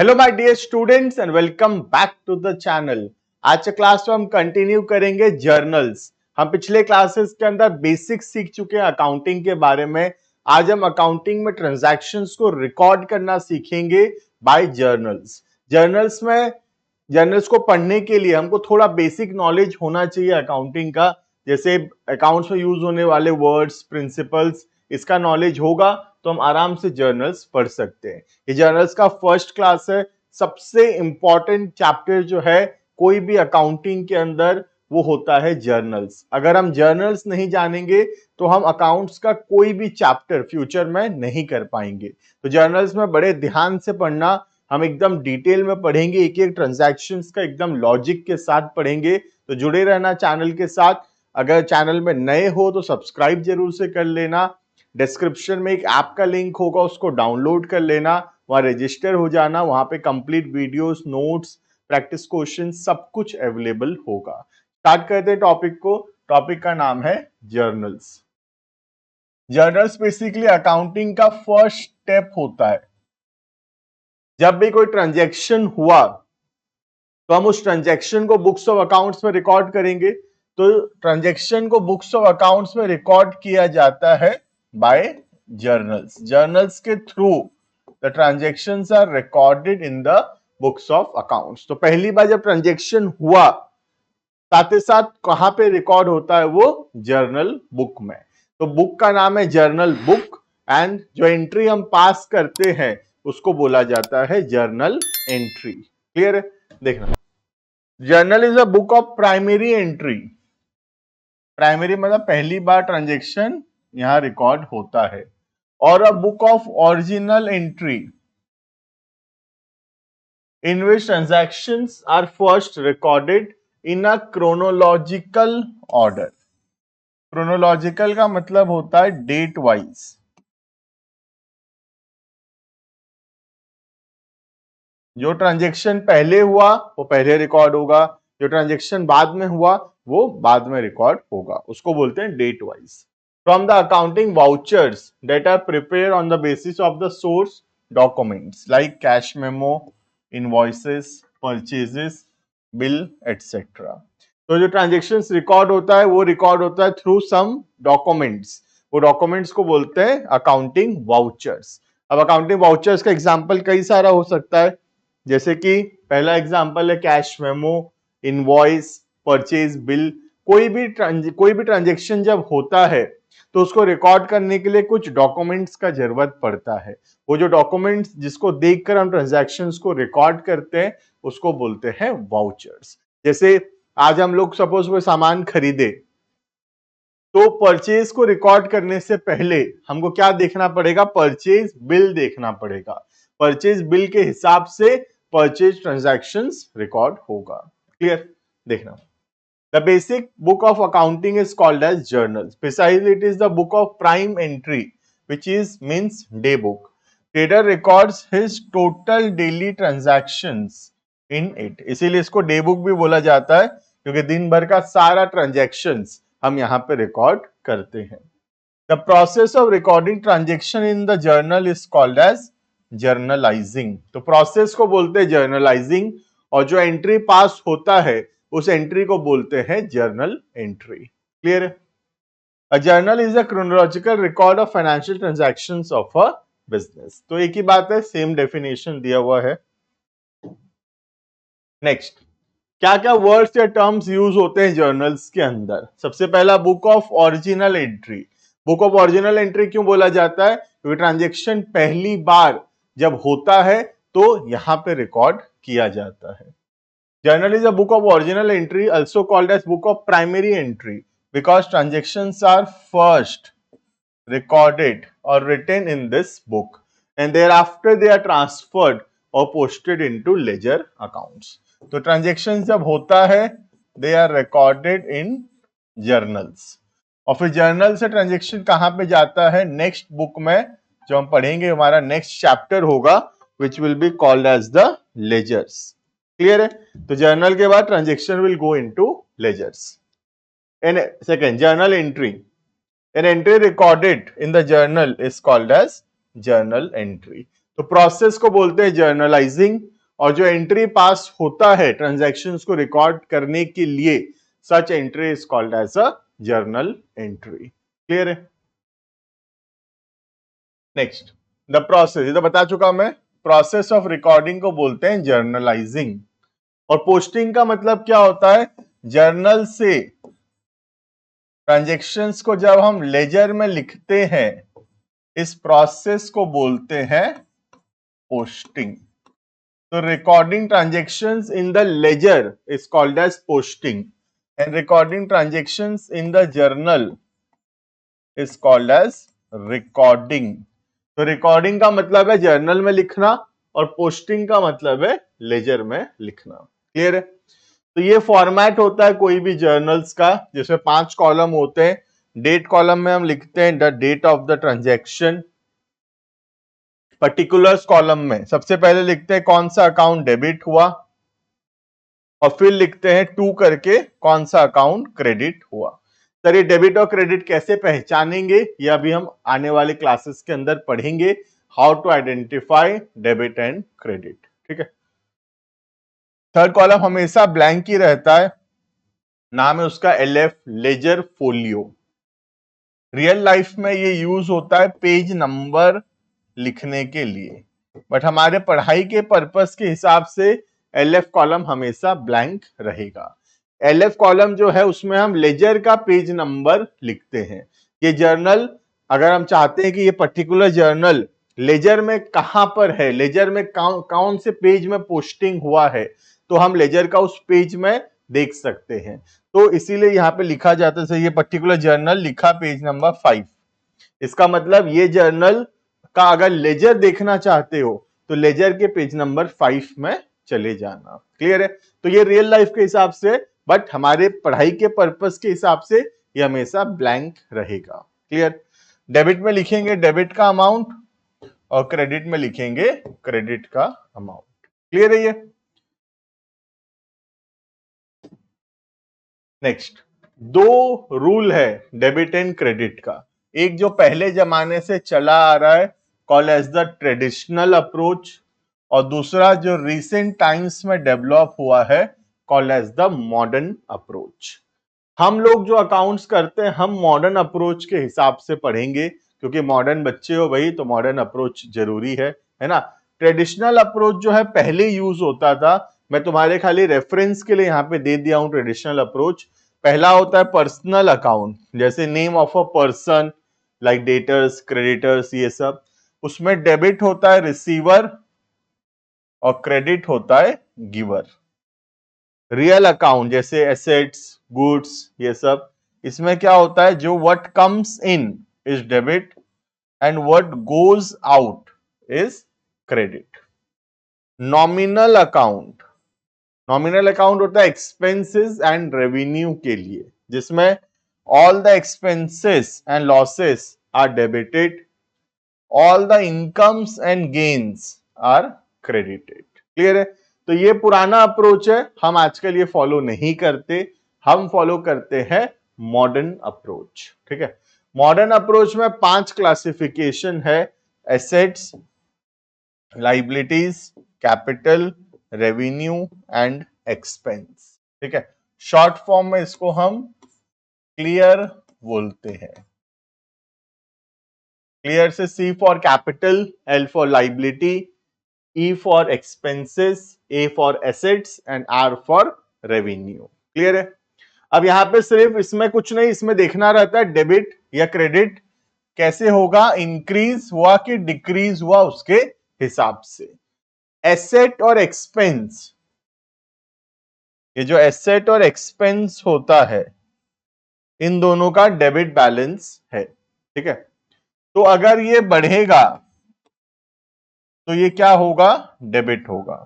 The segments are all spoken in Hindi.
Hello my dear students and welcome back to the channel. आज के क्लास में हम कंटिन्यू करेंगे जर्नल्स। हम पिछले क्लासेस के अंदर बेसिक्स सीख चुके हैं अकाउंटिंग के बारे में। आज हम अकाउंटिंग में ट्रांजैक्शंस को रिकॉर्ड करना सीखेंगे बाय जर्नल्स। जर्नल्स को पढ़ने के लिए हमको थोड़ा बेसिक नॉलेज होना चाहिए अकाउंटिंग का, जैसे अकाउंट्स में यूज होने वाले वर्ड्स, प्रिंसिपल्स, इसका नॉलेज होगा तो हम आराम से जर्नल्स पढ़ सकते हैं। ये जर्नल्स का फर्स्ट क्लास है। सबसे इंपॉर्टेंट चैप्टर जो है कोई भी अकाउंटिंग के अंदर वो होता है जर्नल्स। अगर हम जर्नल्स नहीं जानेंगे तो हम अकाउंट्स का कोई भी चैप्टर फ्यूचर में नहीं कर पाएंगे। तो जर्नल्स में बड़े ध्यान से पढ़ना, हम एकदम डिटेल में पढ़ेंगे, एक एक ट्रांजैक्शंस का एकदम लॉजिक के साथ पढ़ेंगे। तो जुड़े रहना चैनल के साथ। अगर चैनल में नए हो तो सब्सक्राइब जरूर से कर लेना। डिस्क्रिप्शन में एक ऐप का लिंक होगा, उसको डाउनलोड कर लेना, वहां रजिस्टर हो जाना। वहां पे complete videos, notes, practice question सब कुछ अवेलेबल होगा। स्टार्ट करते हैं टॉपिक को। टॉपिक का नाम है जर्नल्स। जर्नल्स बेसिकली अकाउंटिंग का फर्स्ट स्टेप होता है। जब भी कोई ट्रांजैक्शन हुआ तो हम उस ट्रांजैक्शन को बुक्स ऑफ अकाउंट्स में रिकॉर्ड करेंगे। तो ट्रांजैक्शन को बुक्स ऑफ अकाउंट्स में रिकॉर्ड किया जाता है बाय जर्नल्स। जर्नल्स के through the transactions are recorded in the books of accounts. तो पहली बार जब ट्रांजैक्शन हुआ, साथ ही साथ कहां पे रिकॉर्ड होता है वो जर्नल बुक में। तो बुक का नाम है जर्नल बुक, एंड जो एंट्री हम पास करते हैं उसको बोला जाता है जर्नल एंट्री। क्लियर है? देखना, journal is a book of primary entry. Primary मतलब पहली बार ट्रांजैक्शन यहां रिकॉर्ड होता है। और a book of original entry in which transactions are first recorded in a chronological order. Chronological का मतलब होता है डेट वाइज। जो ट्रांजैक्शन पहले हुआ वो पहले रिकॉर्ड होगा, जो ट्रांजैक्शन बाद में हुआ वो बाद में रिकॉर्ड होगा, उसको बोलते हैं date wise. From the accounting vouchers that are prepare on the basis of the source documents like cash memo, invoices, purchases, bill etcetera. तो जो ट्रांजैक्शंस रिकॉर्ड होता है वो रिकॉर्ड होता है थ्रू सम डॉक्यूमेंट्स। वो डॉक्यूमेंट्स को बोलते हैं अकाउंटिंग वाउचर्स। अब अकाउंटिंग वाउचर्स का एग्जांपल कई सारा हो सकता है, जैसे कि पहला एग्जांपल है cash memo, invoice, purchase bill. कोई भी ट्रांजैक्शन जब होता है तो उसको रिकॉर्ड करने के लिए कुछ डॉक्यूमेंट्स का जरूरत पड़ता है। वो जो डॉक्यूमेंट्स जिसको देखकर हम ट्रांजैक्शंस को रिकॉर्ड करते हैं उसको बोलते हैं वाउचर्स। जैसे आज हम लोग सपोज कोई सामान खरीदे तो परचेज को रिकॉर्ड करने से पहले हमको क्या देखना पड़ेगा? परचेज बिल देखना पड़ेगा। परचेज बिल के हिसाब से परचेज ट्रांजैक्शंस रिकॉर्ड होगा। क्लियर? देखना, the basic book of accounting is called as journal. Precisely it is the book of prime entry which is means day book. Trader records his total daily transactions in it. इसीलिए इसको डे बुक भी बोला जाता है क्योंकि दिन भर का सारा ट्रांजैक्शंस हम यहाँ पे रिकॉर्ड करते हैं। The process of recording transaction in the journal is called as journalising. तो प्रोसेस को बोलते हैं जर्नलाइजिंग, और जो एंट्री पास होता है उस एंट्री को बोलते हैं जर्नल एंट्री। क्लियर है? A journal is a chronological record of financial transactions of a business. तो एक ही बात है, सेम डेफिनेशन दिया हुआ है। नेक्स्ट, क्या क्या वर्ड्स या टर्म्स यूज होते हैं जर्नल्स के अंदर? सबसे पहला book of original entry. Book of original entry क्यों बोला जाता है? क्योंकि ट्रांजैक्शन पहली बार जब होता है तो यहां पे रिकॉर्ड किया जाता है। Journal is a book of original entry, also called as book of primary entry, because transactions are first recorded or written in this book and thereafter they are transferred or posted into ledger accounts. तो ट्रांजेक्शन जब होता है they are recorded in journals, और फिर जर्नल से ट्रांजेक्शन कहां पे जाता है? नेक्स्ट बुक में जो हम पढ़ेंगे, हमारा नेक्स्ट चैप्टर होगा which will be called as the ledgers. Clear है? तो जर्नल के बाद transaction will go into ledgers. And second, journal entry. An entry recorded in the journal is called as journal entry. तो प्रोसेस को बोलते हैं जर्नलाइजिंग, और जो एंट्री पास होता है ट्रांजैक्शंस को रिकॉर्ड करने के लिए, such entry is called as a journal entry. Clear है? नेक्स्ट, द प्रोसेस, ये तो बता चुका मैं, प्रोसेस ऑफ रिकॉर्डिंग को बोलते हैं जर्नलाइजिंग। और पोस्टिंग का मतलब क्या होता है? जर्नल से ट्रांजैक्शंस को जब हम लेजर में लिखते हैं, इस प्रोसेस को बोलते हैं पोस्टिंग। तो recording transactions in the ledger is called as posting, and recording transactions in the journal is called as recording. तो रिकॉर्डिंग का मतलब है जर्नल में लिखना, और पोस्टिंग का मतलब है लेजर में लिखना। क्लियर है? तो ये फॉर्मेट होता है कोई भी जर्नल्स का, जिसमें 5 कॉलम होते हैं। डेट कॉलम में हम लिखते हैं the date of the transaction. Particulars column में सबसे पहले लिखते हैं कौन सा अकाउंट डेबिट हुआ, और फिर लिखते हैं टू करके कौन सा अकाउंट क्रेडिट हुआ। सर ये डेबिट और क्रेडिट कैसे पहचानेंगे, ये अभी हम आने वाले क्लासेस के अंदर पढ़ेंगे, how to identify debit and credit. ठीक है? थर्ड कॉलम हमेशा ब्लैंक ही रहता है, नाम है उसका LF, ledger folio. Real life में ये यूज होता है पेज नंबर लिखने के लिए, बट हमारे पढ़ाई के पर्पस के हिसाब से एलएफ कॉलम हमेशा ब्लैंक रहेगा। एलएफ कॉलम जो है उसमें हम लेजर का पेज नंबर लिखते हैं। ये जर्नल, अगर हम चाहते हैं कि ये पर्टिकुलर जर्नल लेजर में कहां पर है, लेजर में कौन से पेज में पोस्टिंग हुआ है, तो हम लेजर का उस पेज में देख सकते हैं। तो इसीलिए यहां पे लिखा जाता है ये पर्टिकुलर जर्नल लिखा पेज नंबर 5। इसका मतलब ये जर्नल का अगर लेजर देखना चाहते हो तो लेजर के पेज नंबर 5 में चले जाना। क्लियर है? तो ये रियल लाइफ के हिसाब से, बट हमारे पढ़ाई के पर्पस के हिसाब से ये हमेशा ब्लैंक रहेगा। क्लियर? डेबिट में लिखेंगे डेबिट का अमाउंट, और क्रेडिट में लिखेंगे क्रेडिट का अमाउंट। क्लियर है ये? नेक्स्ट, दो रूल है डेबिट एंड क्रेडिट का। एक जो पहले जमाने से चला आ रहा है, call as the traditional approach, और दूसरा जो रिसेंट टाइम्स में डेवलप हुआ है, call as the modern approach. हम लोग जो अकाउंट्स करते हैं हम मॉडर्न अप्रोच के हिसाब से पढ़ेंगे, क्योंकि मॉडर्न बच्चे हो भाई, तो मॉडर्न अप्रोच जरूरी है ना। ट्रेडिशनल अप्रोच जो है पहले यूज होता था, मैं तुम्हारे खाली रेफरेंस के लिए यहां पे दे दिया हूं ट्रेडिशनल अप्रोच। पहला होता है पर्सनल अकाउंट, जैसे name of a person, like debtors, creditors, ये सब। उसमें डेबिट होता है रिसीवर और क्रेडिट होता है गिवर। रियल अकाउंट जैसे एसेट्स, गुड्स, ये सब, इसमें क्या होता है, जो what comes in is debit and what goes out is credit. Nominal account, nominal account होता है एक्सपेंसेस एंड रेवेन्यू के लिए, जिसमें all the expenses and losses are debited, all the incomes and gains are credited. Clear है? तो ये पुराना अप्रोच है, हम आजकल ये फॉलो नहीं करते, हम फॉलो करते हैं मॉडर्न अप्रोच। ठीक है? मॉडर्न अप्रोच में 5 क्लासिफिकेशन है, assets, liabilities, capital, revenue and expense. ठीक है? शॉर्ट फॉर्म में इसको हम क्लियर बोलते हैं। क्लियर से C for capital, L for liability, E for expenses, A for assets and R for revenue। Clear है? अब यहां पे सिर्फ इसमें कुछ नहीं, इसमें देखना रहता है डेबिट या क्रेडिट कैसे होगा, इंक्रीज हुआ कि डिक्रीज हुआ, उसके हिसाब से। एसेट और एक्सपेंस, ये जो एसेट और एक्सपेंस होता है, इन दोनों का डेबिट बैलेंस है। ठीक है? तो अगर ये बढ़ेगा तो ये क्या होगा, डेबिट होगा,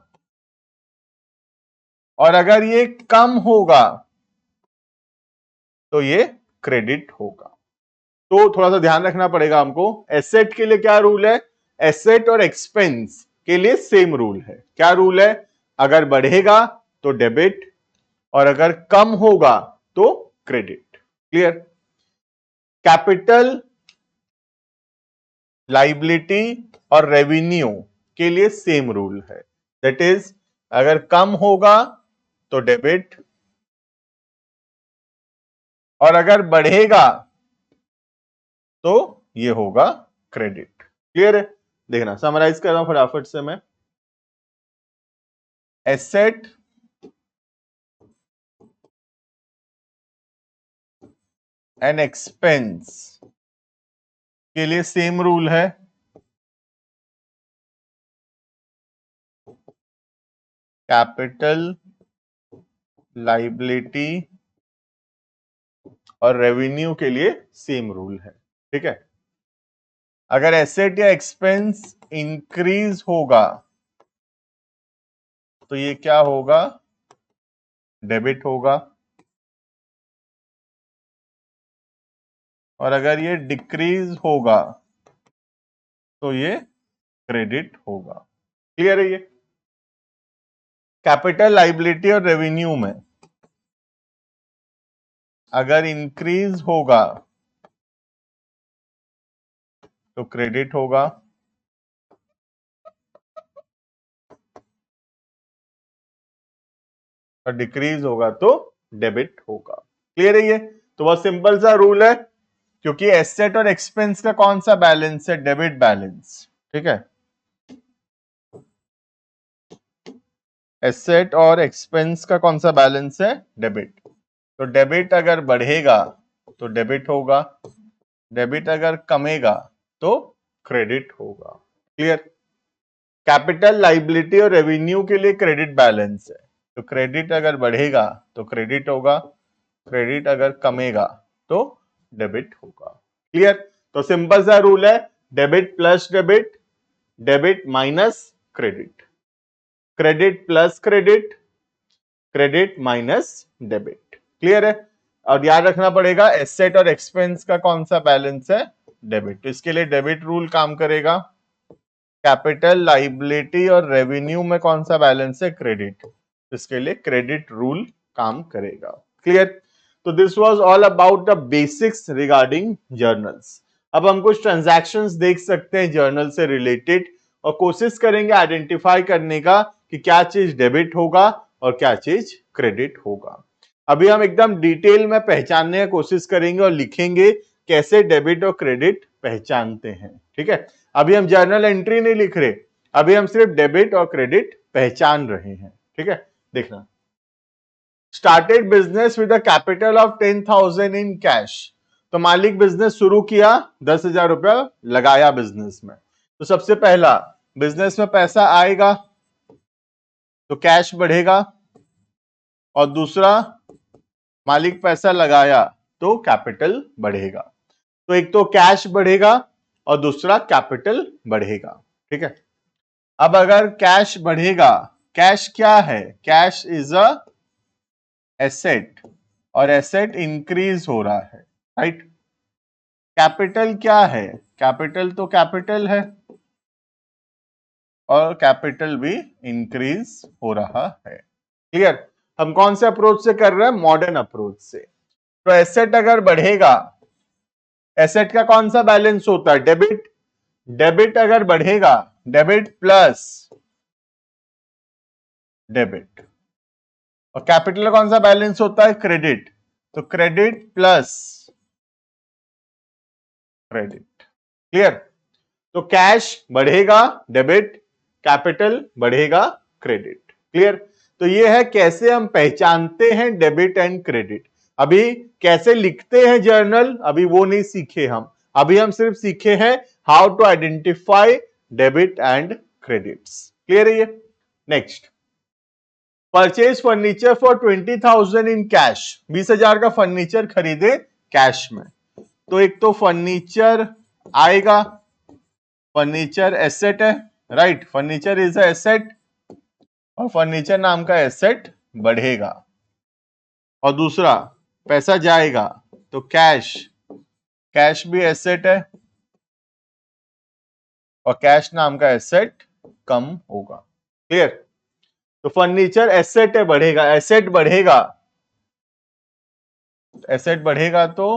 और अगर ये कम होगा तो ये क्रेडिट होगा। तो थोड़ा सा ध्यान रखना पड़ेगा हमको। एसेट के लिए क्या रूल है, एसेट और एक्सपेंस के लिए सेम रूल है। क्या रूल है, अगर बढ़ेगा तो डेबिट, और अगर कम होगा तो क्रेडिट। क्लियर? कैपिटल, लाइबिलिटी और रेवेन्यू, के लिए सेम रूल है, दैट इज अगर कम होगा तो डेबिट और अगर बढ़ेगा तो ये होगा क्रेडिट। क्लियर है? देखना, समराइज कर रहा हूं फटाफट से मैं। एसेट एंड एक्सपेंस के लिए सेम रूल है, कैपिटल, लाइबिलिटी और रेवेन्यू के लिए सेम रूल है। ठीक है? अगर एसेट या एक्सपेंस इंक्रीज होगा तो ये क्या होगा? डेबिट होगा, और अगर ये डिक्रीज होगा तो ये क्रेडिट होगा। क्लियर है? ये कैपिटल, लाइबिलिटी और रेवेन्यू में अगर इंक्रीज होगा तो क्रेडिट होगा, और डिक्रीज होगा तो डेबिट होगा। क्लियर है? ये तो बहुत सिंपल सा रूल है, क्योंकि एसेट और एक्सपेंस का कौन सा बैलेंस है? Debit balance. ठीक है? एसेट और एक्सपेंस का कौन सा बैलेंस है? डेबिट। तो डेबिट अगर बढ़ेगा तो डेबिट होगा, डेबिट अगर कमेगा तो क्रेडिट होगा। क्लियर? कैपिटल, लाइबिलिटी और रेवेन्यू के लिए क्रेडिट बैलेंस है, तो क्रेडिट अगर बढ़ेगा तो क्रेडिट होगा, क्रेडिट अगर कमेगा तो डेबिट होगा। क्लियर? तो सिंपल सा रूल है, debit plus debit, debit minus credit, credit plus credit, credit minus debit. Clear है? और याद रखना पड़ेगा एसेट और एक्सपेंस का कौन सा बैलेंस है? डेबिट। तो इसके लिए डेबिट रूल काम करेगा, कैपिटल, लाइबिलिटी और रेवेन्यू में कौन सा बैलेंस है? क्रेडिट। इसके लिए क्रेडिट रूल काम करेगा। क्लियर? तो this was all about the basics regarding journals. अब हम कुछ ट्रांजैक्शंस देख सकते हैं जर्नल से रिलेटेड, और कोशिश करेंगे आइडेंटिफाई करने का कि क्या चीज डेबिट होगा और क्या चीज क्रेडिट होगा। अभी हम एकदम डिटेल में पहचानने की कोशिश करेंगे और लिखेंगे कैसे डेबिट और क्रेडिट पहचानते हैं। ठीक है? अभी हम जर्नल एंट्री नहीं लिख रहे, अभी हम सिर्फ डेबिट और क्रेडिट पहचान रहे हैं। ठीक है? देखना, started business with a capital of 10,000 in cash. तो मालिक बिजनेस शुरू किया, 10,000 रुपया लगाया बिजनेस में। तो सबसे पहला बिजनेस में पैसा आएगा तो कैश बढ़ेगा, और दूसरा मालिक पैसा लगाया तो कैपिटल बढ़ेगा। तो एक तो कैश बढ़ेगा और दूसरा कैपिटल बढ़ेगा। ठीक है? अब अगर कैश बढ़ेगा, कैश क्या है? कैश इज अ एसेट, और एसेट इंक्रीज हो रहा है, राइट? कैपिटल क्या है? कैपिटल तो कैपिटल है, और कैपिटल भी इंक्रीज हो रहा है। क्लियर? हम कौन से अप्रोच से कर रहे हैं? मॉडर्न अप्रोच से। तो एसेट अगर बढ़ेगा, एसेट का कौन सा बैलेंस होता है? डेबिट। डेबिट अगर बढ़ेगा, डेबिट प्लस डेबिट, और कैपिटल का कौन सा बैलेंस होता है? क्रेडिट। तो क्रेडिट प्लस क्रेडिट। क्लियर? तो कैश बढ़ेगा, डेबिट, कैपिटल बढ़ेगा, क्रेडिट। क्लियर? तो ये है कैसे हम पहचानते हैं डेबिट एंड क्रेडिट। अभी कैसे लिखते हैं जर्नल, अभी वो नहीं सीखे हम, अभी हम सिर्फ सीखे हैं how to identify debit and credits. Clear है ये? Next, purchase furniture for 20,000 in cash. 20,000 का फर्नीचर खरीदे कैश में। तो एक तो फर्नीचर आएगा, फर्नीचर एसेट है, right? Furniture is a asset, और फर्नीचर नाम का एसेट बढ़ेगा, और दूसरा पैसा जाएगा तो कैश, कैश भी एसेट है, और कैश नाम का एसेट कम होगा। क्लियर? तो फर्नीचर एसेट है, बढ़ेगा, एसेट बढ़ेगा, एसेट बढ़ेगा तो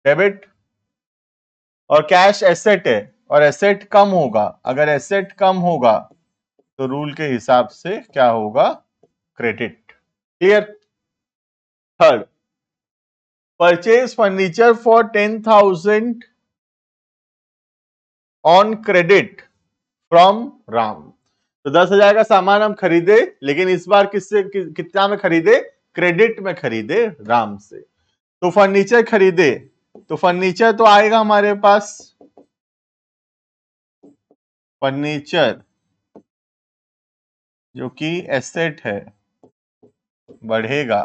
डेबिट, और कैश एसेट है और एसेट कम होगा, अगर एसेट कम होगा तो रूल के हिसाब से क्या होगा, credit. Clear. Third, purchase furniture for 10,000 on credit from Ram. तो 10,000 का सामान हम खरीदे, लेकिन इस बार किससे, कितना में खरीदे, क्रेडिट में खरीदे, राम से। तो फर्नीचर खरीदे, तो फर्नीचर तो आएगा हमारे पास, फर्नीचर जो कि एसेट है बढ़ेगा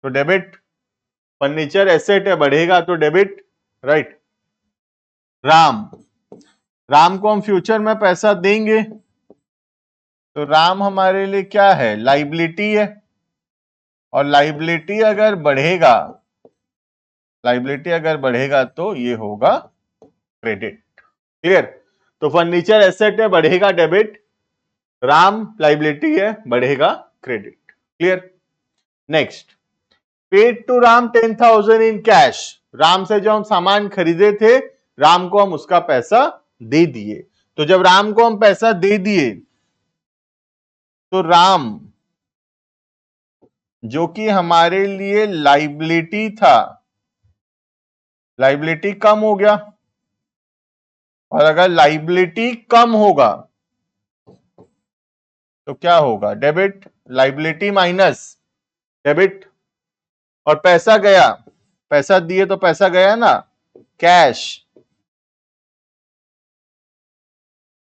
तो डेबिट, फर्नीचर एसेट है बढ़ेगा तो डेबिट, राइट। राम, राम को हम फ्यूचर में पैसा देंगे, तो राम हमारे लिए क्या है, लाइबिलिटी है, और लाइबिलिटी अगर बढ़ेगा, लाइबिलिटी अगर बढ़ेगा तो ये होगा क्रेडिट। क्लियर। तो फर्नीचर एसेट है बढ़ेगा डेबिट, राम लाइबिलिटी है बढ़ेगा credit. Clear. Next, paid to Ram 10,000 in cash. Ram से जो हम सामान खरीदे थे, राम को हम उसका पैसा दे दिए। तो जब राम को हम पैसा दे दिए तो राम जो कि हमारे लिए लाइबिलिटी था, लाइबिलिटी कम हो गया, और अगर लाइबिलिटी कम होगा तो क्या होगा, डेबिट, लाइबिलिटी माइनस डेबिट, और पैसा गया, पैसा दिए तो पैसा गया ना, कैश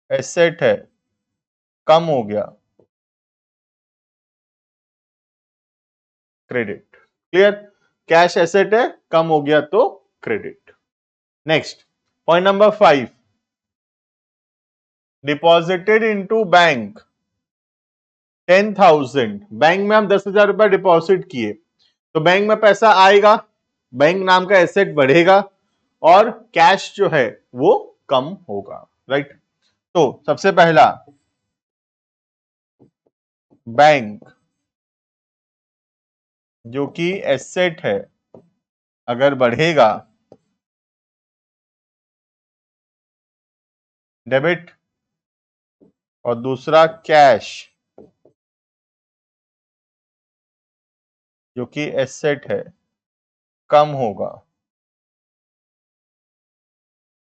एसेट है कम हो गया, क्रेडिट। क्लियर। कैश एसेट है कम हो गया तो credit. Next, point number 5, deposited into bank 10,000। Bank में हम 10,000 रुपए डिपॉजिट किए, तो बैंक में पैसा आएगा, बैंक नाम का एसेट बढ़ेगा, और कैश जो है वो कम होगा, राइट। तो सबसे पहला, बैंक जो कि एसेट है अगर बढ़ेगा, डेबिट, और दूसरा कैश जो कि एसेट है कम होगा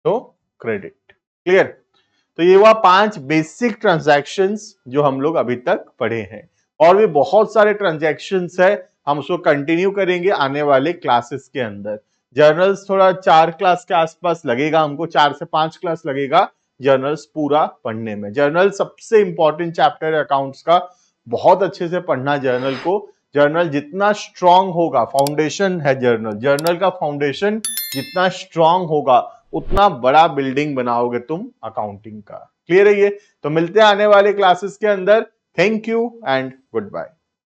तो क्रेडिट। क्लियर। तो ये हुआ 5 बेसिक ट्रांजैक्शंस जो हम लोग अभी तक पढ़े हैं, और भी बहुत सारे ट्रांजैक्शंस है, हम उसको कंटिन्यू करेंगे आने वाले क्लासेस के अंदर। जर्नल्स थोड़ा 4 क्लास के आसपास लगेगा हमको, 4 से 5 क्लास लगेगा जर्नल्स पूरा पढ़ने में। जर्नल सबसे इंपॉर्टेंट चैप्टर है अकाउंट्स का, बहुत अच्छे से पढ़ना जर्नल को। जर्नल जितना स्ट्रांग होगा, फाउंडेशन है जर्नल, जर्नल का फाउंडेशन जितना स्ट्रांग होगा उतना बड़ा बिल्डिंग बनाओगे तुम अकाउंटिंग का। क्लियर है ये। तो मिलते हैं आने वाले क्लासेस के अंदर। Thank you and good bye.